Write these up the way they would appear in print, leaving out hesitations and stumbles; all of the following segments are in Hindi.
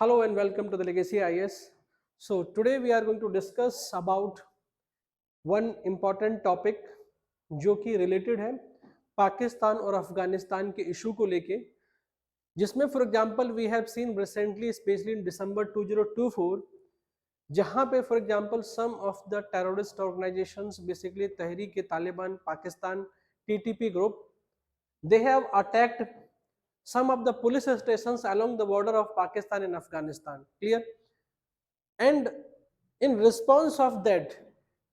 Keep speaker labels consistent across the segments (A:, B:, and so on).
A: Hello and welcome to the Legacy IS. So today we are going to discuss about one important topic जो कि related है पाकिस्तान और अफगानिस्तान के इशू को लेके, जिसमें for example we have seen recently specially in December 2024 जहां पे for example some of the terrorist organisations basically Tehreek Taliban Pakistan TTP group they have attacked some of the police stations along the border of Pakistan and Afghanistan. Clear? And in response of that,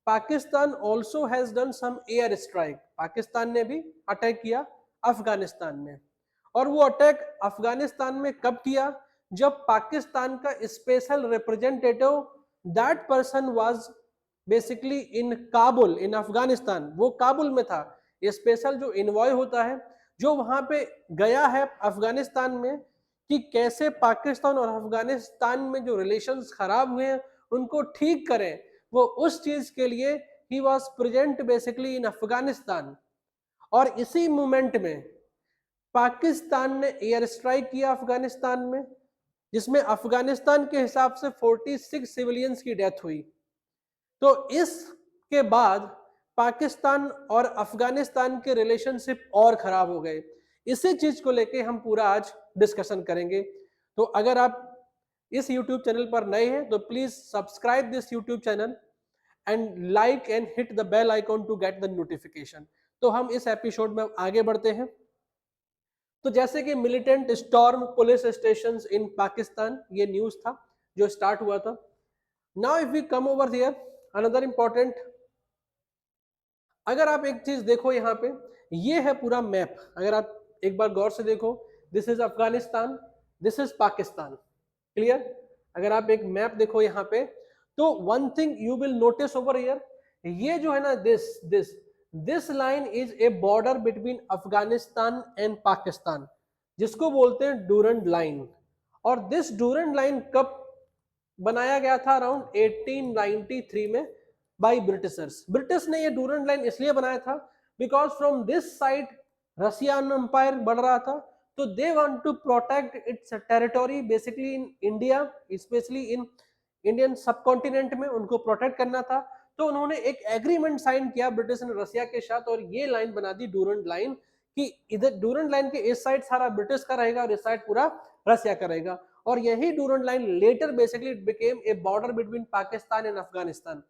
A: Pakistan also has done some air strike. Pakistan ने भी अटैक किया अफगानिस्तान में, और वो अटैक अफगानिस्तान में कब किया? जब पाकिस्तान का special representative that person was basically in Kabul in Afghanistan, वो काबुल में था। ये स्पेशल जो इन्वॉय होता है जो वहां पे गया है अफगानिस्तान में कि कैसे पाकिस्तान और अफगानिस्तान में जो रिलेशंस खराब हुए हैं उनको ठीक करें, वो उस चीज के लिए ही वाज प्रेजेंट बेसिकली इन अफगानिस्तान। और इसी मोमेंट में पाकिस्तान ने एयर स्ट्राइक किया अफगानिस्तान में, जिसमें अफगानिस्तान के हिसाब से 46 सिविलियंस की डेथ हुई। तो इसके बाद पाकिस्तान और अफगानिस्तान के रिलेशनशिप और खराब हो गए। इसी चीज को लेके हम पूरा आज डिस्कशन करेंगे। तो अगर आप इस YouTube चैनल पर नए हैं तो please subscribe this YouTube channel and like and hit the bell icon to get the notification. तो हम इस एपिसोड में आगे बढ़ते हैं। तो जैसे कि militant storm police stations in Pakistan, ये न्यूज था जो स्टार्ट हुआ था। Now if we come over here, another important, अगर आप एक चीज देखो यहाँ पे, ये है पूरा मैप। अगर आप एक बार गौर से देखो, this is Afghanistan, this is Pakistan. Clear? अगर आप एक मैप देखो यहाँ पे, तो one thing you will notice over here, ये जो है ना this line is a border between Afghanistan and Pakistan, जिसको बोलते हैं डूरंड लाइन। और दिस डूरंड लाइन कब बनाया गया था? अराउंड 1893 में बाई ब्रिटिशर्स। ब्रिटिश ने ये डूरंड लाइन इसलिए बनाया था because from this side Russian empire बढ़ रहा था, तो they want to protect its territory basically in India, specially in Indian subcontinent में उनको प्रोटेक्ट करना था। तो उन्होंने एक एग्रीमेंट साइन किया ब्रिटिश ने रशिया के साथ, और ये लाइन बना दी डूरंड लाइन कि इधर डूरंड लाइन के इस साइड सारा ब्रिटिश का रहेगा और इस साइड पूरा रशिया का रहेगा। और यही Durand line later basically became a border between Pakistan and Afghanistan.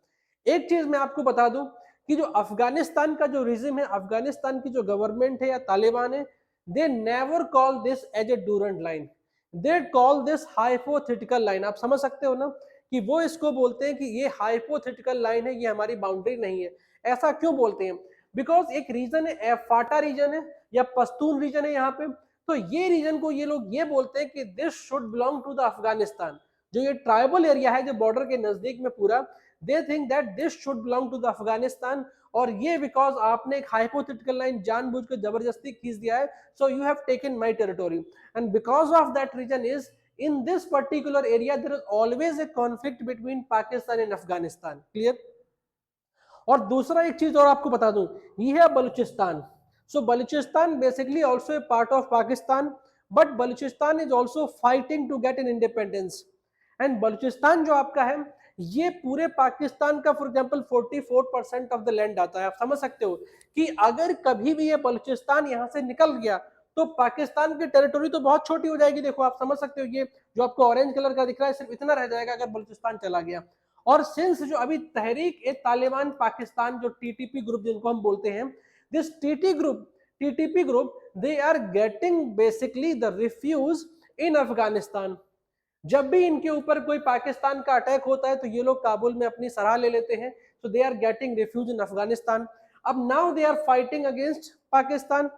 A: एक चीज मैं आपको बता दूं कि जो अफगानिस्तान का जो रिजिम है, अफगानिस्तान की जो गवर्नमेंट है या तालिबान है, they never call this as a Durand line, they call this hypothetical line. आप समझ सकते हो ना कि वो इसको बोलते हैं कि ये हाइपोथेटिकल लाइन है, ये हमारी बाउंड्री नहीं है। ऐसा क्यों बोलते हैं? बिकॉज एक रीजन है, फाटा रीजन है या पश्तून रीजन है यहाँ पे, तो ये रीजन को ये लोग ये बोलते हैं कि this should belong to the Afghanistan. जो ये ट्राइबल एरिया है जो बॉर्डर के नजदीक में पूरा, they think that this should belong to the Afghanistan. और ये बिकॉज आपने एक हाइपोथेटिकल लाइन जानबूझकर जबरदस्ती खींच दिया है, so you have taken my territory, and because of that reason is in this particular area there is always a conflict between Pakistan and Afghanistan. Clear? और दूसरा एक चीज और आपको बता दूं, ये है Balochistan. So Balochistan basically also a part of Pakistan, but Balochistan is also fighting to get an independence. And Balochistan जो आपका है, ये पूरे पाकिस्तान का for example 44% of the land आता है। आप समझ सकते हो कि अगर कभी भी ये बलूचिस्तान यहाँ से निकल गया तो पाकिस्तान की टेरिटोरी तो बहुत छोटी हो जाएगी। देखो आप समझ सकते हो, ये जो आपको ऑरेंज कलर का दिख रहा है सिर्फ इतना रह जाएगा अगर बलूचिस्तान चला गया। और सिंस जो अभी तहरीक ए तालिबान पाकिस्तान जो टीटीपी ग्रुप जिनको हम बोलते हैं, this TTP group they are getting basically the refuge in Afghanistan. जब भी इनके ऊपर कोई पाकिस्तान का अटैक होता है तो ये लोग काबुल में अपनी सराह ले लेते हैं, so they are getting refuge in Afghanistan. अब now they are fighting against Pakistan.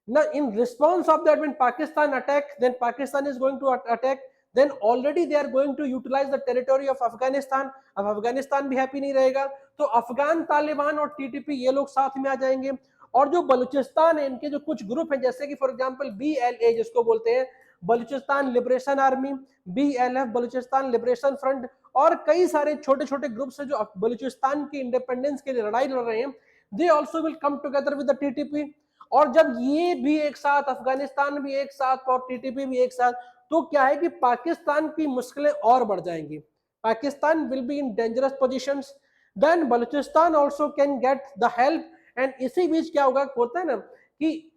A: Now, in response of that, when Pakistan attack, then Pakistan is going to attack. Then already they are going to utilize the territory of Afghanistan. अब अफगानिस्तान भी हैप्पी नहीं रहेगा, तो अफगान तालिबान और टीटीपी ये लोग साथ में आ जाएंगे। और जो बलूचिस्तान है, इनके जो कुछ ग्रुप हैं, जैसे कि फॉर एग्जांपल BLA जिसको बोलते हैं Balochistan Liberation army, BLF Balochistan liberation front, और कई सारे छोटे छोटे ग्रुप्स हैं जो बलूचिस्तान की इंडिपेंडेंस के लिए लड़ाई लड़ रहे हैं, they also will come together with the TTP. और जब ये भी एक साथ, अफगानिस्तान भी एक साथ और टीटीपी भी एक साथ, तो क्या है कि पाकिस्तान की मुश्किलें और बढ़ जाएंगी, Pakistan will be in dangerous positions, then Balochistan also can get the help, and इसी बीच क्या होगा, होता है ना कि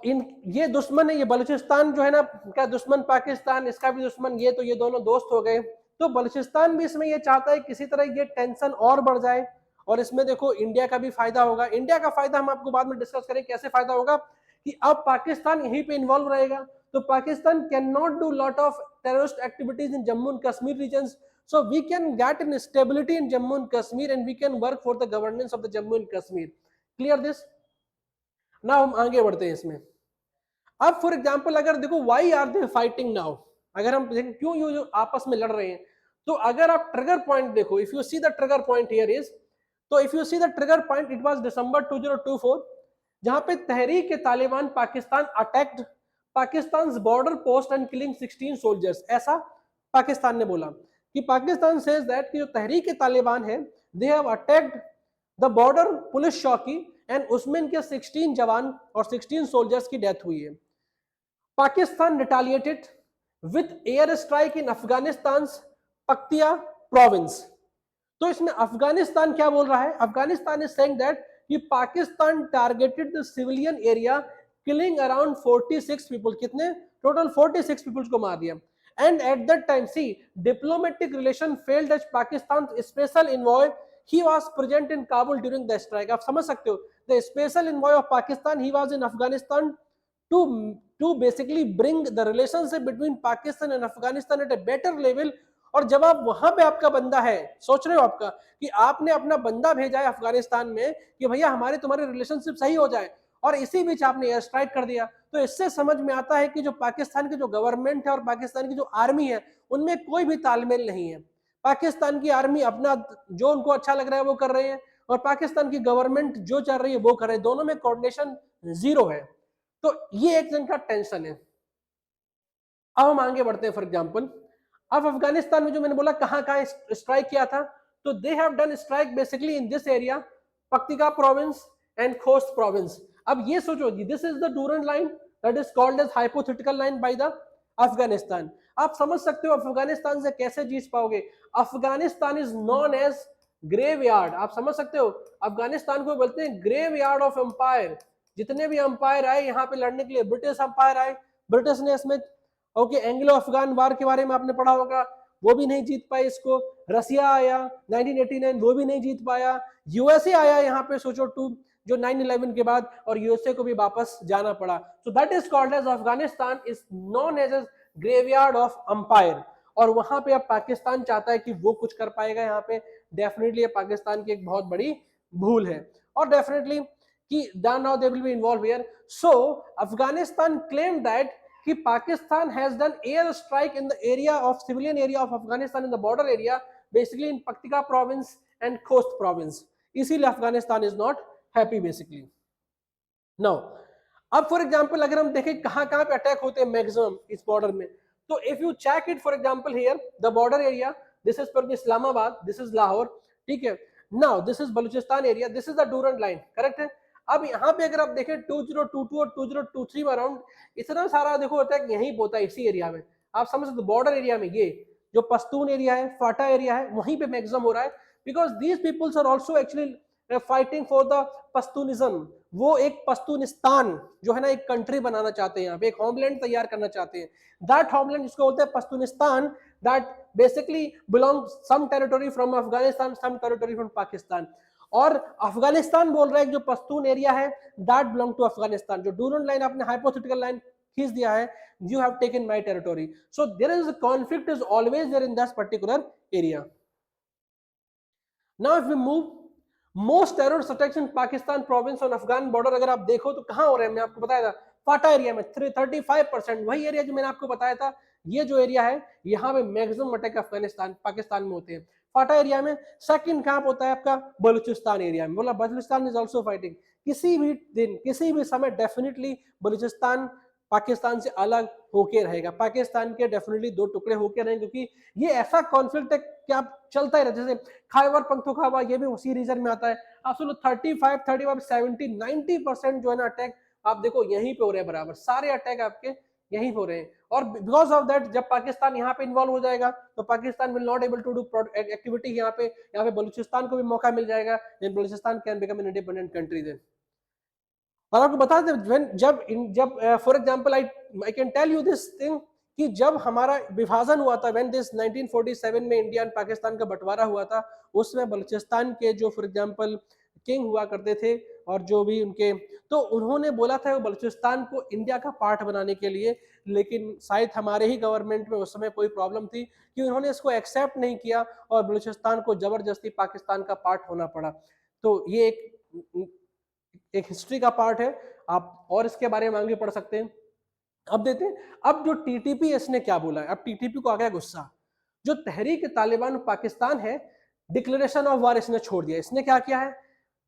A: इन ये दुश्मन है, ये बलूचिस्तान जो है ना, क्या दुश्मन पाकिस्तान, इसका भी दुश्मन ये, तो ये दोनों दोस्त हो गए। तो बलूचिस्तान भी इसमें ये चाहता है किसी तरह ये टेंशन और बढ़ जाए, और इसमें देखो इंडिया का भी फायदा होगा। इंडिया का फायदा हम आपको बाद में डिस्कस करें कैसे फायदा होगा, कि अब पाकिस्तान यहीं पे इन्वॉल्व रहेगा, तो Pakistan can not do lot of terrorist activities in Jammu and Kashmir regions, so we can get an stability in Jammu and Kashmir and we can work for the governance of the Jammu and Kashmir. Clear this? Now हम आगे बढ़ते हैं इसमें। अब फॉर एग्जांपल अगर देखो why are they fighting now, अगर हम देखें क्यों ये जो आपस में लड़ रहे हैं, तो अगर आप ट्रिगर पॉइंट देखो, if you see the trigger point here is, तो if you see the trigger point, it was December 2024, जहां पे Tehrik Taliban Pakistan attacked Pakistan border post and killing 16 soldiers, ऐसा पाकिस्तान ने बोला कि पाकिस्तान सेज दैट कि जो तहरीक तालिबान है they have attacked the border police चौकी, एंड उसमें इनके 16 जवान और 16 सोल्जर्स की डेथ हुई है। Pakistan retaliated with air strike in Afghanistan's Paktia province. तो इसमें अफगानिस्तान क्या बोल रहा है, अफगानिस्तान इज सेइंग दैट कि Pakistan targeted the civilian area killing around 46 people, कितने टोटल 46 पीपल्स को मार दिया। And at that time see diplomatic relation failed as Pakistan special envoy he was present in Kabul during the strike. आप समझ सकते हो, the special envoy of Pakistan he was in Afghanistan to basically bring the relationship between Pakistan and Afghanistan at a better level। और जब आप वहां पे आपका बंदा है, सोच रहे हो आपका कि आपने अपना बंदा भेजा है अफगानिस्तान में कि भैया हमारे तुम्हारे रिलेशनशिप सही हो जाए, और इसी बीच आपने एयर स्ट्राइक कर दिया, तो इससे समझ में आता है कि जो पाकिस्तान की जो गवर्नमेंट है और पाकिस्तान की जो आर्मी है उनमें कोई भी तालमेल नहीं है। पाकिस्तान की आर्मी अपना जो उनको अच्छा लग रहा है वो कर रहे हैं, और पाकिस्तान की गवर्नमेंट जो चल रही है वो कर रहे हैं, दोनों में कोऑर्डिनेशन जीरो है। तो ये एक जन का टेंशन है। अब हम आगे बढ़ते हैं। फॉर एग्जांपल अब अफगानिस्तान में जो मैंने बोला कहां कहां स्ट्राइक किया था, तो they have done strike basically in this area, Paktika province and Khost province. अब ये सोचो जी, this is the Durand line that is called as hypothetical line by the Afghanistan. आप समझ सकते हो अफगानिस्तान से कैसे जीत पाओगे, Afghanistan is known as graveyard. आप समझ सकते हो अफगानिस्तान को बोलते हैं ग्रेवयार्ड ऑफ एम्पायर। जितने भी अंपायर आए यहाँ पे लड़ने के लिए, ब्रिटिश अंपायर आए, ब्रिटिश ने इसमें ओके एंग्लो अफगान वार के बारे में आपने पढ़ा होगा, वो भी नहीं जीत पाए इसको। रसिया आया 1989, वो भी नहीं जीत पाया। यूएसए आया यहाँ पे सोचो टू जो 9/11 के बाद, और यूएसए को भी वापस जाना पड़ा। So that is called as Afghanistan is known as graveyard of empire. और वहां पे अब पाकिस्तान चाहता है कि वो कुछ कर पाएगा यहाँ पे, डेफिनेटली पाकिस्तान की एक बहुत बड़ी भूल है। और डेफिनेटली कि now they will be involved here. So Afghanistan claimed that कि Pakistan has done air strike in the area of civilian area of Afghanistan in the border area, basically in Paktika province and Khost province. इसीलिए Afghanistan is not happy basically. Now अब फॉर एग्जांपल अगर हम देखें कहां कहां पे अटैक होते हैं मैक्सिमम इस बॉर्डर में, तो if you check it for example here the border area, this is for Islamabad, this is Lahore, ठीक है। Now this is Balochistan area, this is the Durand line, correct है। अब यहाँ पे अगर आप देखें 2022 और 2023 में अराउंड इतना सारा देखो अटैक यहीं होता है इसी एरिया में। आप समझ सकते बॉर्डर एरिया में, ये जो पश्तून एरिया है, फाटा एरिया है, वहीं पे मैक्सिमम हो रहा है, because these peoples are also actually fighting for the Pashtunism. वो एक पश्तूनिस्तान जो है ना एक कंट्री बनाना चाहते हैं, यहाँ पे एक होमलैंड तैयार करना चाहते हैं। दैट होमलैंड जिसको बोलते हैं Pashtunistan, that basically belong some territory from Afghanistan, some territory from Pakistan. और अफगानिस्तान बोल रहा है जो पश्तून एरिया है दैट बिलोंग टू अफगानिस्तान। जो डूरन लाइन आपने हाइपोथेटिकल लाइन खींच दिया है, you have taken my territory, so there is a conflict is always there in that particular area. Now if we move most terrorist attacks in Pakistan province on Afghan border, अगर आप देखो तो कहां हो रहे हैं, मैं आपको बताया था फाटा एरिया में 35%, वही एरिया जो मैंने आपको बताया था, ये जो एरिया है यहाँ पे मैक्सिमम अटैक अफगानिस्तान पाकिस्तान में होते हैं, फाटा एरिया में। सेकंड कहां होता है आपका बलूचिस्तान एरिया में, बोला बलूचिस्तान इज आल्सो फाइटिंग। किसी भी दिन किसी भी समय डेफिनेटली बलूचिस्तान पाकिस्तान से अलग होके रहेगा, पाकिस्तान के डेफिनेटली दो टुकड़े होके रहेंगे, क्योंकि ये ऐसा कॉन्फ्लिक्ट है कि आप चलता ही रहता है। जैसे खैबर पख्तूनख्वा ये भी उसी रीजन में आता है। आप सुनो 35, 35, 70, 90% जो है ना अटैक आप देखो यहीं पे हो रहे हैं, बराबर सारे अटैक आपके यहीं हो रहे हैं। और बिकॉज ऑफ दैट जब पाकिस्तान यहाँ पे इन्वॉल्व हो जाएगा तो Pakistan will not able to do activity यहाँ पे बलूचिस्तान को भी मौका मिल जाएगा, Balochistan can become an independent country then. और आपको बता दें जब for example I can tell you this thing कि जब हमारा विभाजन हुआ था, व्हेन दिस 1947 में इंडिया एंड पाकिस्तान का बंटवारा हुआ था, उसमें बलूचिस्तान के जो फॉर एग्जांपल किंग हुआ करते थे और जो भी उनके, तो उन्होंने बोला था बलूचिस्तान को इंडिया का पार्ट बनाने के लिए, लेकिन शायद हमारे ही गवर्नमेंट में उस समय कोई प्रॉब्लम थी कि उन्होंने इसको एक्सेप्ट नहीं किया और बलूचिस्तान को जबरदस्ती पाकिस्तान का पार्ट होना पड़ा। तो ये एक हिस्ट्री का पार्ट है, आप और इसके बारे में आगे पढ़ सकते हैं। अब देते हैं, अब जो टीटीपी इसने क्या बोला है, अब टीटीपी को आ गया गुस्सा। जो तहरीक तालिबान पाकिस्तान है, डिक्लेरेशन ऑफ वार इसने छोड़ दिया। इसने क्या किया है,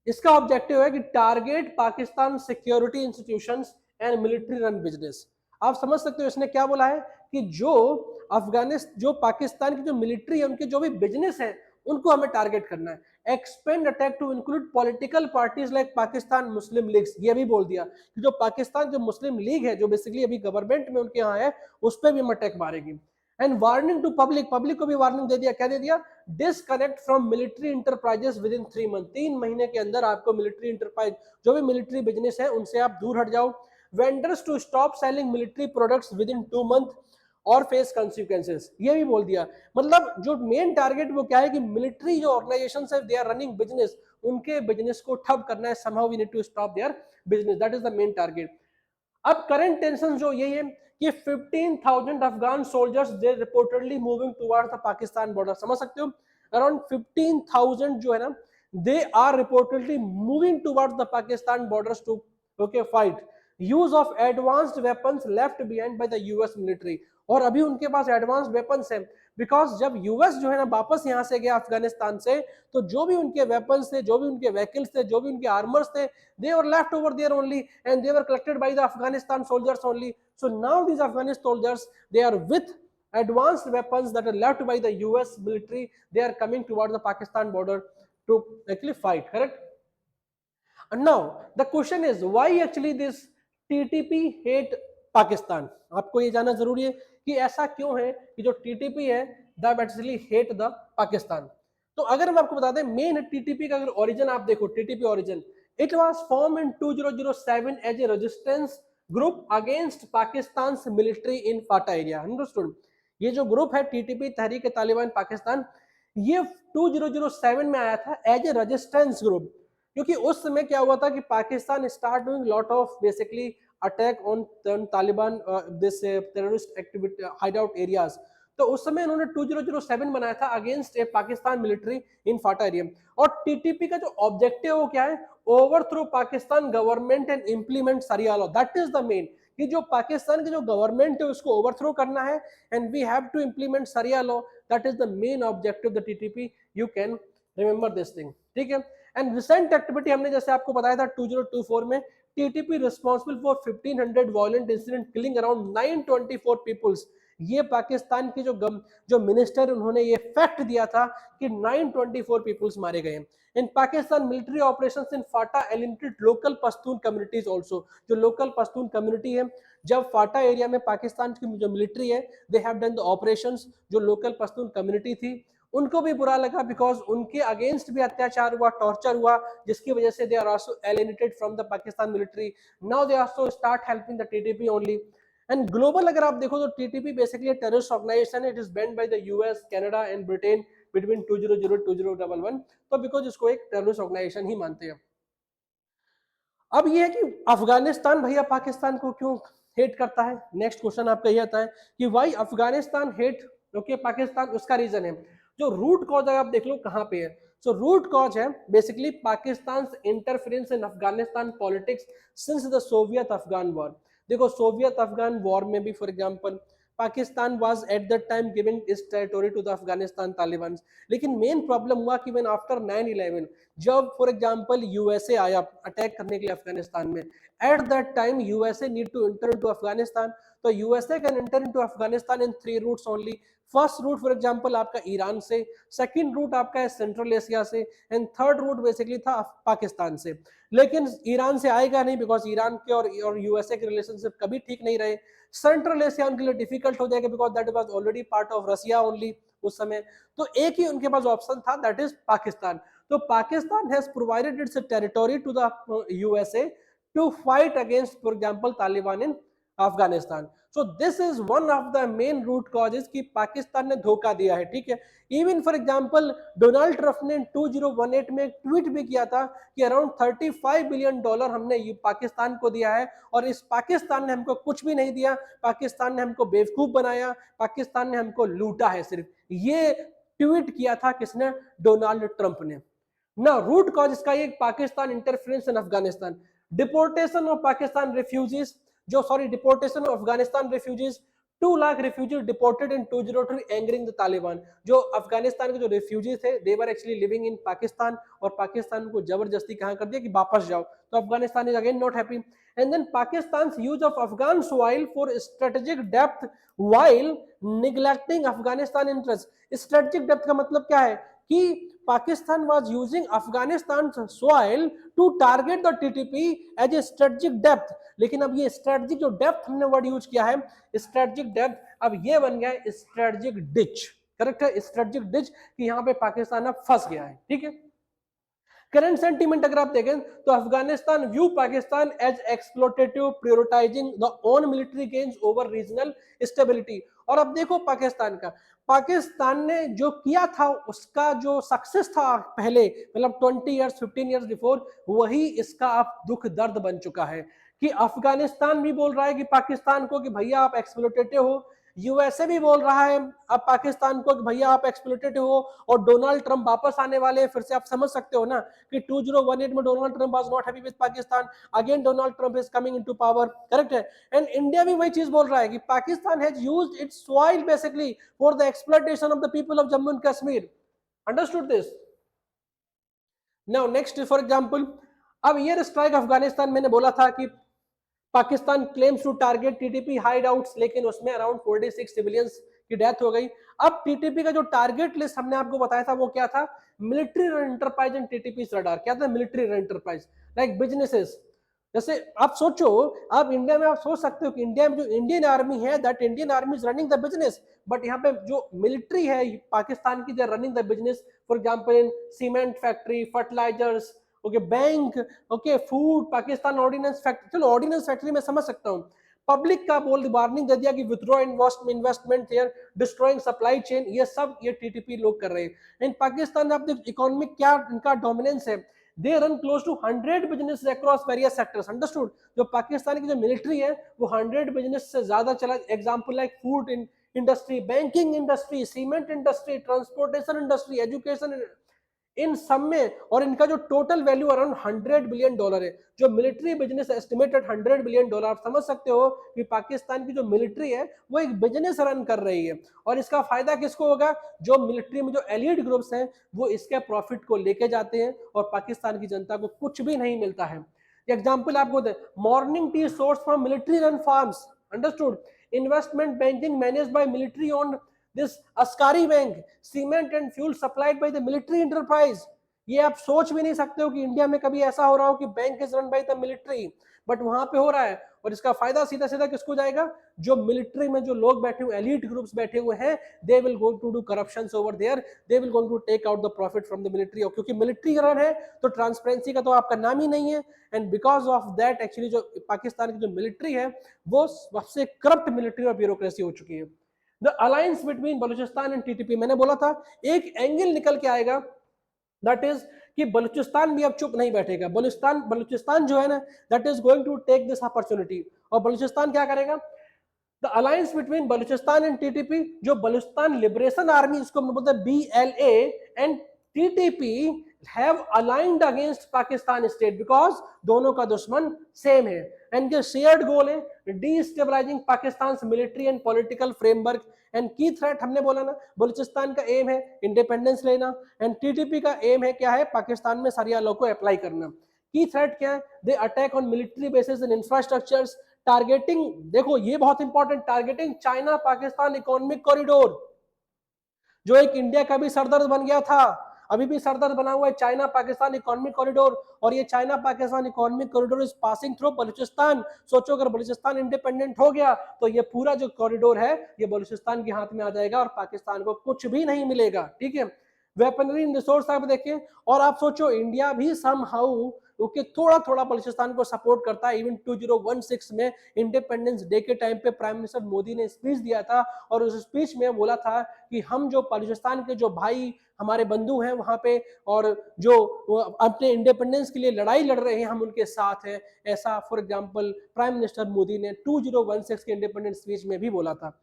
A: इसका ऑब्जेक्टिव है कि target Pakistan security institutions and military run business. आप समझ सकते हो इसने क्या बोला है कि जो जो पाकिस्तान की जो मिलिट्री है, उनके जो भी बिजनेस है, उनको हमें टारगेट करना है। Expand attack to include political parties like Pakistan Muslim Leagues. ये भी बोल दिया कि जो पाकिस्तान जो मुस्लिम लीग है, जो बेसिकली अभी गवर्नमेंट में उनके यहाँ है, उस पर भी हम अटैक मारेगी। एंड वार्निंग टू पब्लिक को भी वार्निंग दे दिया। क्या दे दिया, disconnect from military enterprises with in 3 month. 3 महीने के अंदर आपको मिलिट्री इंटरप्राइज, जो भी मिलिट्री बिजनेस है, उनसे आप दूर हट जाओ। Vendors to stop selling military products within 2 month और फेस कॉन्सिक्वेंसेस। ये भी बोल दिया। मतलब जो मेन टारगेट वो क्या है कि मिलिट्री जो ऑर्गेनाइजेशन है, दे आर रनिंग बिजनेस, उनके बिजनेस को ठप करना है। Somehow we need to stop their business, that is the main target. अब करंट टेंशन जो यही है कि 15,000 Afghan soldiers they reportedly moving towards the Pakistan border. समझ सकते हो, अराउंड 15,000 जो है ना, they are reportedly moving towards the Pakistan borders to okay fight. Use of advanced weapons left behind by the US military. और अभी उनके पास एडवांस्ड वेपन्स है, बिकॉज जब यूएस जो है ना वापस यहां से गया अफगानिस्तान से, तो जो भी उनके वेपन्स थे, जो भी उनके व्हीकल्स थे, जो भी उनके आर्मर्स थे, they were left over there only and they were collected by the Afghanistan soldiers only. So now these Afghan soldiers, they are with advanced weapons that are left by the US military. They are coming towards the Pakistan border to actually fight, correct? And now the question is why actually this TTP hate Pakistan? आपको ये जानना जरूरी है कि ऐसा क्यों है कि जो TTP है that actually hate the Pakistan। तो अगर हम आपको बता दें मेन TTP का अगर ओरिजिन आप देखो, TTP origin, it was formed in 2007 as a resistance group against Pakistan's military in FATA area। Understood? ये जो ग्रुप है TTP, तहरीक तालिबान पाकिस्तान, ये 2007 में आया था एज ए रेजिस्टेंस ग्रुप, क्योंकि उस समय क्या हुआ था कि Pakistan start doing lot of basically attack on Taliban this terrorist activity hideout areas. तो उस समय उन्होंने 2007 बनाया था against a Pakistan military in FATA area. और टीटीपी का जो ऑब्जेक्टिव वो क्या है, overthrow Pakistan government and implement sharia law. That is the main, कि जो पाकिस्तान की जो गवर्नमेंट है उसको ओवरथ्रो करना है and we have to implement sharia law. That is the main objective the TTP. You can remember this thing, ठीक है। एंड रिसेंट एक्टिविटी हमने जैसे आपको बताया था 2024 में, TTP responsible for 1500 violent incident killing around 924 peoples. ये पाकिस्तान के जो मिनिस्टर उन्होंने ये फैक्ट दिया था कि 924 पीपल्स मारे गए हैं। In Pakistan military operations in FATA eliminated local Pashtun communities also. जो लोकल पश्तून कम्युनिटी है, जब फाटा एरिया में पाकिस्तान की जो मिलिट्री है, दे हैव डन द ऑपरेशंस, जो लोकल पश्तून कम्युनिटी थी उनको भी बुरा लगा, बिकॉज उनके अगेंस्ट भी अत्याचार हुआ, टॉर्चर हुआ, जिसकी वजह से they are also alienated from the Pakistan military. Now they also start helping the TTP only. And global अगर आप देखो तो टीटीपी बेसिकली टेररिस्ट ऑर्गेनाइजेशन है, it is banned by the US, Canada and Britain between 2000 2011। तो बिकॉज इसको एक टेररिस्ट ऑर्गेनाइजेशन ही मानते हैं। अब ये है कि अफगानिस्तान भैया पाकिस्तान को क्यों हेट करता है। नेक्स्ट क्वेश्चन आपका ये आता है कि why Afghanistan hate okay Pakistan. उसका रीजन है, जो रूट कॉज है आप देख लो कहां पे है। सो रूट कॉज है basically Pakistan interference in Afghanistan politics since the Soviet Afghan war. देखो सोवियत अफगान वॉर में भी for example Pakistan was at that time giving its territory to the Afghanistan Taliban. लेकिन मेन प्रॉब्लम हुआ कि व्हेन आफ्टर 9/11 जब फॉर एग्जांपल यूएसए आया अटैक करने के लिए अफगानिस्तान में, at that time USA need to enter into Afghanistan. तो USA can enter into Afghanistan in 3 routes only. First route for example आपका ईरान से, सेकंड रूट आपका है सेंट्रल एशिया से, एंड थर्ड रूट बेसिकली था पाकिस्तान से। लेकिन ईरान से आएगा नहीं बिकॉज ईरान के और यूएसए के रिलेशनशिप कभी ठीक नहीं रहे। सेंट्रल एशिया उनके लिए डिफिकल्ट हो जाएगा because that was already part of Russia only उस समय। तो एक ही उनके पास ऑप्शन था, दैट इज पाकिस्तान। तो Pakistan has provided its territory to the USA to fight against for example Taliban in Afghanistan. So this is one of the main root causes कि पाकिस्तान ने धोखा दिया है, ठीक है। Even for example Donald Trump ने 2018 में एक ट्वीट भी किया था कि अराउंड $35 बिलियन हमने पाकिस्तान को दिया है, और इस पाकिस्तान ने हमको कुछ भी नहीं दिया, पाकिस्तान ने हमको बेवकूफ बनाया, पाकिस्तान ने हमको लूटा है सिर्फ। ये ट्वीट किया था किसने? डोनाल्ड ट्रंप ने ना। रूट कॉज इसका ये Pakistan interference in Afghanistan, deportation of Pakistan refugees, deportation of Afghanistan refugees, 2 lakh refugees deported in 2003 angering the Taliban. जो अफगानिस्तान के जो रेफ्यूजी थे they were actually living in Pakistan, और पाकिस्तान को जबरदस्ती कहां कर दिया कि वापस जाओ, तो Afghanistan is again not happy. And then Pakistan use of Afghan soil for strategic depth while neglecting Afghanistan interest. Strategic depth का मतलब क्या है कि Pakistan was using Afghanistan's soil to target the TTP as a strategic depth। लेकिन अब ये strategic जो depth हमने वर्ड यूज किया है, strategic depth, अब ये बन गया है strategic ditch। करेक्ट है, strategic ditch कि यहाँ पे पाकिस्तान अब फंस गया है, ठीक है। करंट सेंटीमेंट अगर आप देखें तो Afghanistan view Pakistan as exploitative, prioritising the own military gains over regional stability. और अब देखो पाकिस्तान का, पाकिस्तान ने जो किया था उसका जो सक्सेस था पहले, मतलब 20 इयर्स 15 इयर्स बिफोर, वही इसका अब दुख दर्द बन चुका है कि अफगानिस्तान भी बोल रहा है कि पाकिस्तान को कि भैया आप एक्सप्लोटेटिव हो, यूएसए भी बोल रहा है अब पाकिस्तान को कि भैया आप एक्सप्लोटेटिव हो, और डोनाल्ड ट्रंप वापस आने वाले हैं फिर से। आप समझ सकते हो ना कि 2018 में Donald Trump was not happy with Pakistan, again Donald Trump is coming into power, correct है। एंड इंडिया भी वही चीज बोल रहा है कि Pakistan has used its soil basically for the exploitation of the people of Jammu and Kashmir. Understood this? Now next for example, अब एयर स्ट्राइक अफगानिस्तान, मैंने बोला था कि Pakistan claims to target TTP hideouts, लेकिन उसमें अराउंड 46 सिविलियंस की डेथ हो गई। अब टीटीपी का जो टारगेट लिस्ट हमने आपको बताया था वो क्या था? Military enterprise and TTP radar. क्या था? Military enterprise, like businesses. जैसे आप सोचो, आप इंडिया में आप सोच सकते हो कि इंडिया में जो इंडियन आर्मी है, that Indian army is running the business, but यहाँ पे जो मिलिट्री है पाकिस्तान की, they are running the business. For example in cement factory, fertilisers, okay bank, okay food, Pakistan ordnance factory. चलो ऑर्डिनेंस फैक्ट्री में समझ सकता हूँ। पब्लिक का बोल वार्निंग दे दिया कि withdraw investment here, destroying supply chain, ये सब ये टीटीपी लोग कर रहे हैं। इन पाकिस्तान आप देखो इकोनॉमिक क्या इनका डोमिनेंस है, they run close to 100 business across various sectors. Understood? जो पाकिस्तान की जो मिलिट्री है वो 100 बिजनेस से ज्यादा चला। Example like food industry, banking industry, cement industry, transportation industry, education, इन सब में, और इनका जो टोटल वैल्यू अराउंड $100 बिलियन है। जो मिलिट्री बिजनेस एस्टिमेटेड $100 बिलियन। आप समझ सकते हो कि पाकिस्तान की जो मिलिट्री है वो एक बिजनेस रन कर रही है, और इसका फायदा किसको होगा? जो मिलिट्री में जो एलिट ग्रुप्स हैं वो इसके प्रॉफिट को लेके जाते हैं, और पाकिस्तान की जनता को कुछ भी नहीं मिलता है। एग्जाम्पल आपको दे, morning tea source from military run farms. Understood? Investment banking managed by military owned this Askari Bank, cement and fuel supplied by the military enterprise। ये आप सोच भी नहीं सकते हो कि इंडिया में कभी ऐसा हो रहा हो कि bank is run by the military, but वहां पे हो रहा है। और इसका फायदा सीधा सीधा किसको जाएगा? जो मिलिट्री में जो लोग बैठे हुए, एलीट ग्रुप्स बैठे हुए हैं, they will go to do corruptions over there, they will going to take out the profit from the military. और क्योंकि मिलिट्री रन है तो ट्रांसपेरेंसी का तो आपका नाम ही नहीं है, and because of that actually जो पाकिस्तान की जो मिलिट्री है वो सबसे करप्ट मिलिट्री और ब्यूरोक्रेसी हो चुकी है। The alliance between Balochistan and TTP, मैंने बोला था एक एंगल निकल के आएगा, दैट इज कि बलूचिस्तान भी अब चुप नहीं बैठेगा। बलूचिस्तान जो है ना, that is going to take this opportunity. और बलूचिस्तान क्या करेगा? The alliance between Balochistan and TTP, जो बलूचिस्तान लिबरेशन आर्मी, इसको बोलते हैं BLA, and TTP have aligned against Pakistan state, because दोनों का दुश्मन सेम है, एंड के शेयर्ड गोल है destabilising Pakistan military and political framework. And की थ्रेट हमने बोला ना, बलूचिस्तान का एम है इंडिपेंडेंस लेना, एंड टीटीपी का एम है क्या है? पाकिस्तान में शरिया लॉ को अप्लाई करना। की थ्रेट क्या है? They attack on military bases and infrastructures, targeting, देखो ये बहुत important, targeting China Pakistan economic corridor. जो एक इंडिया का भी सरदर्द बन गया था, अभी भी सरदर्द बना हुआ है, चाइना पाकिस्तान इकोनॉमिक कॉरिडोर, और ये China Pakistan economic corridor is passing through Balochistan. सोचो अगर बलूचिस्तान इंडिपेंडेंट हो गया तो ये पूरा जो कॉरिडोर है ये बलूचिस्तान के हाथ में आ जाएगा और पाकिस्तान को कुछ भी नहीं मिलेगा, ठीक है। वेपनरी रिसोर्स आप देखें, और आप सोचो इंडिया भी समहाउ क्योंकि थोड़ा थोड़ा बलूचिस्तान को सपोर्ट करता है। इवन 2016 में इंडिपेंडेंस डे के टाइम पे प्राइम मिनिस्टर मोदी ने स्पीच दिया था, और उस स्पीच में बोला था कि हम जो बलूचिस्तान के जो भाई हमारे बंधु हैं वहां पे, और जो अपने इंडिपेंडेंस के लिए लड़ाई लड़ रहे हैं, हम उनके साथ हैं। ऐसा for example prime minister Modi ने 2016 के इंडिपेंडेंस स्पीच में भी बोला था।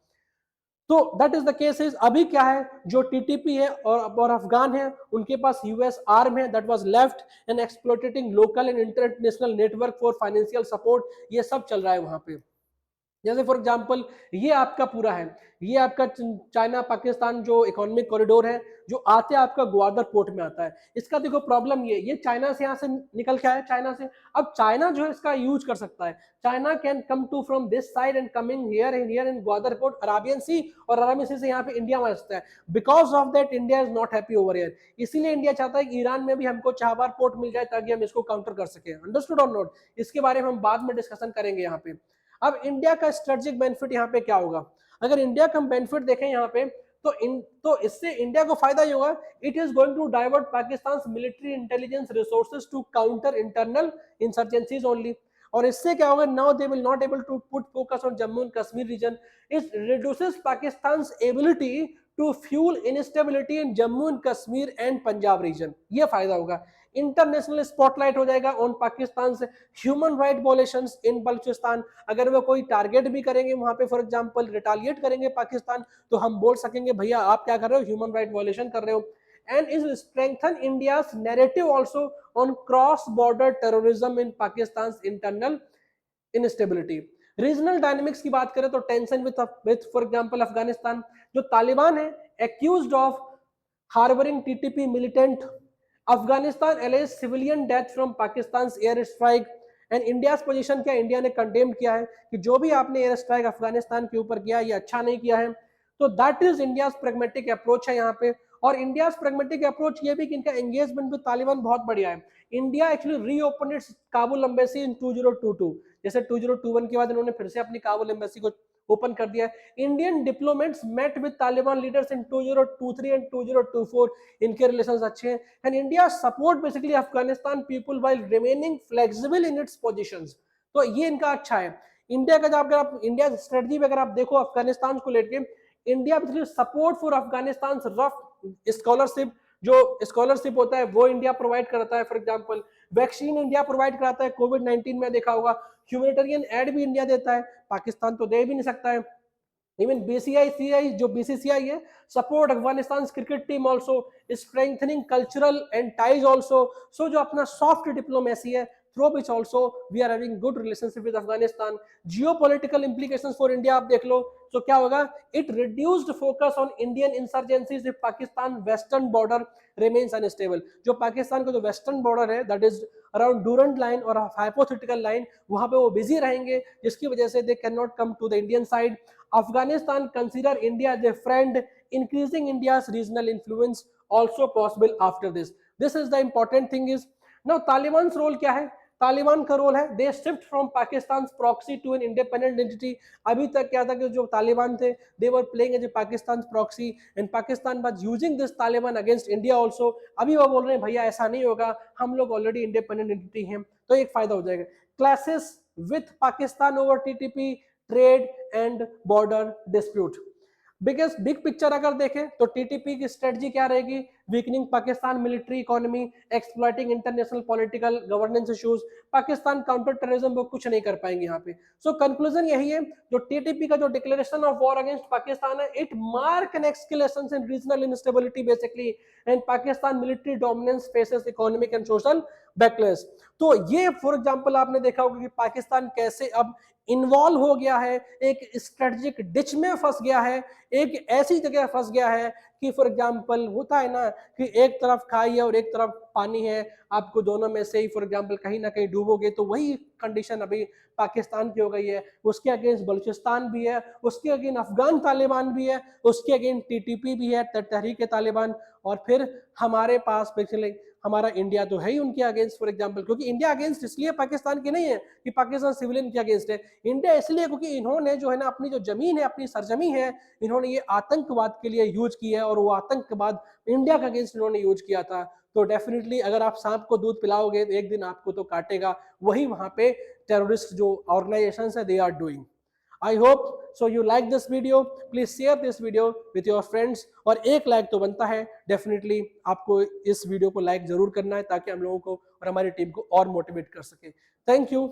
A: तो that is the case is अभी क्या है, जो टीटीपी है और अफगान है उनके पास यूएस आर्म है that was left and exploiting local and international network for financial support, ये सब चल रहा है वहां पे। जैसे फॉर एग्जांपल ये आपका पूरा है, ये आपका चाइना पाकिस्तान जो इकोनॉमिक कॉरिडोर है, जो आते आपका ग्वादर पोर्ट में आता है। इसका देखो प्रॉब्लम ये चाइना से यहाँ से निकल के आया, चाइना से। अब चाइना जो है इसका यूज कर सकता है, China can come to from this side and coming here in Gwadar port Arabian sea, और अराबियन सी से यहाँ पे इंडिया आ सकता है। Because of that India is not happy over here, इसीलिए इंडिया चाहता है कि ईरान में भी हमको चाबहार पोर्ट मिल जाए ताकि हम इसको काउंटर कर सके। अंडरस्टूड और नॉट, इसके बारे में हम बाद में डिस्कशन करेंगे यहाँ पे। अब इंडिया का स्ट्रेटेजिक बेनिफिट यहाँ पे क्या होगा, अगर इंडिया का बेनिफिट देखें यहाँ पे, तो इससे इंडिया को फायदा ही होगा। It is going to divert Pakistan military intelligence resources to counter internal insurgencies only, और इससे क्या होगा, now they will not able to put focus on Jammu and Kashmir region. It reduces Pakistan ability to fuel instability in Jammu and Kashmir and Punjab region, ये फायदा होगा। इंटरनेशनल स्पॉटलाइट हो जाएगा ऑन पाकिस्तान से ह्यूमन राइट वॉलेशंस इन बलूचिस्तान। अगर वो कोई टारगेट भी करेंगे वहां पे, फॉर एग्जांपल रिटालिएट करेंगे पाकिस्तान, तो हम बोल सकेंगे भैया आप क्या कर रहे हो, ह्यूमन राइट वॉलेशन कर रहे हो। And is strengthen India's narrative also on cross border terrorism in Pakistan internal instability. Regional dynamics की बात करें तो tension with for example Afghanistan, जो तालिबान है accused of harbouring TTP militant, Afghanistan alleged civilian death from Pakistan air strike, and India position क्या, इंडिया ने कंडेम किया है कि जो भी आपने एयर स्ट्राइक अफगानिस्तान के ऊपर किया ये अच्छा नहीं किया है। तो that is India pragmatic approach है यहाँ पे। और इंडिया प्रैग्मेटिक अप्रोच ये भी कि इनका एंगेजमेंट विद तालिबान बहुत बढ़िया है। India actually reopen it's Kabul embassy in 2022, जैसे 2021 के बाद इन्होंने फिर से अपनी काबुल एम्बेसी को ओपन कर दिया है। Indian diplomats met with Taliban leaders in 2023 and 2024, इनके रिलेशंस अच्छे हैं। And India support basically Afghanistan people while remaining flexible in its positions, तो ये इनका अच्छा है। इंडिया का जब आप इंडिया स्ट्रेटजी में अगर आप देखो अफगानिस्तान को लेकर, India basically support for Afghanistan rough scholarship, जो स्कॉलरशिप होता है वो इंडिया प्रोवाइड करता है। For example vaccine India provide कराता है, कोविड-19 में देखा होगा। ह्यूमैनिटेरियन एड भी इंडिया देता है, पाकिस्तान तो दे भी नहीं सकता है। इवन बीसीआई जो बीसीसीआई है, support Afghanistan cricket team also, strengthening cultural and ties also. So जो अपना सॉफ्ट डिप्लोमेसी है, through which also we are having good relationship with Afghanistan. Geopolitical implications for India आप देख लो, तो क्या होगा, it reduced focus on Indian insurgencies if Pakistan western border remains unstable. जो पाकिस्तान का जो वेस्टर्न बॉर्डर है that is around Durand line और हाइपोथेटिकल लाइन, वहां पे वो बिजी रहेंगे, जिसकी वजह से they can not come to the Indian side. Afghanistan consider India as a friend, increasing India's regional influence also possible after this. This is the important thing is, now Taliban's role क्या है, तालिबान का रोल है they shift from Pakistan proxy to an independent entity. अभी तक क्या था कि जो तालिबान थे they were playing as a Pakistan proxy and Pakistan was using this Taliban against India also. अभी वो बोल रहे हैं भैया ऐसा नहीं होगा, हम लोग ऑलरेडी इंडिपेंडेंट एंटिटी हैं, तो एक फायदा हो जाएगा। Clashes with Pakistan over TTP, trade and border dispute. Big picture अगर देखें तो टीटीपी की स्ट्रेटजी क्या रहेगी, weakening Pakistan military economy, exploiting international political governance issues, Pakistan counter terrorism वो कुछ नहीं कर पाएंगे यहाँ पे। सो कंक्लूजन यही है, जो टीटीपी का जो declaration of war against Pakistan है, it mark an escalation in regional instability basically, and Pakistan military dominance faces economic and social backlash. तो ये फॉर एग्जांपल आपने देखा होगा कि पाकिस्तान कैसे अब इन्वॉल्व हो गया है, एक स्ट्रेटेजिक डिच में फंस गया है, एक ऐसी जगह फंस गया है कि फॉर एग्जाम्पल होता है ना कि एक तरफ खाई है और एक तरफ पानी है, आपको दोनों में से ही फॉर एग्जाम्पल कहीं ना कहीं डूबोगे, तो वही कंडीशन अभी पाकिस्तान की हो गई है। उसके अगेंस्ट बलूचिस्तान भी है, उसके अगेंस्ट अफगान तालिबान भी है, उसके अगेंस्ट टीटीपी भी है, तहरीक तालिबान, और फिर हमारे पास पिछले हमारा इंडिया तो है ही उनके अगेंस्ट फॉर एग्जांपल, क्योंकि इंडिया अगेंस्ट इसलिए पाकिस्तान की नहीं है कि पाकिस्तान सिविलियन के अगेंस्ट है, इंडिया इसलिए क्योंकि इन्होंने जो है ना अपनी जो जमीन है, अपनी सरजमी है, इन्होंने ये आतंकवाद के लिए यूज की है, और वो आतंकवाद इंडिया के अगेंस्ट इन्होंने यूज किया था। तो डेफिनेटली अगर आप सांप को दूध पिलाओगे तो एक दिन आपको तो काटेगा, वही वहां पे टेररिस्ट जो ऑर्गेनाइजेशंस है they are doing. I hope so you like this video. Please share this video with your friends, और एक लाइक तो बनता है, डेफिनेटली आपको इस वीडियो को लाइक जरूर करना है ताकि हम लोगों को और हमारी टीम को और मोटिवेट कर सके। Thank you.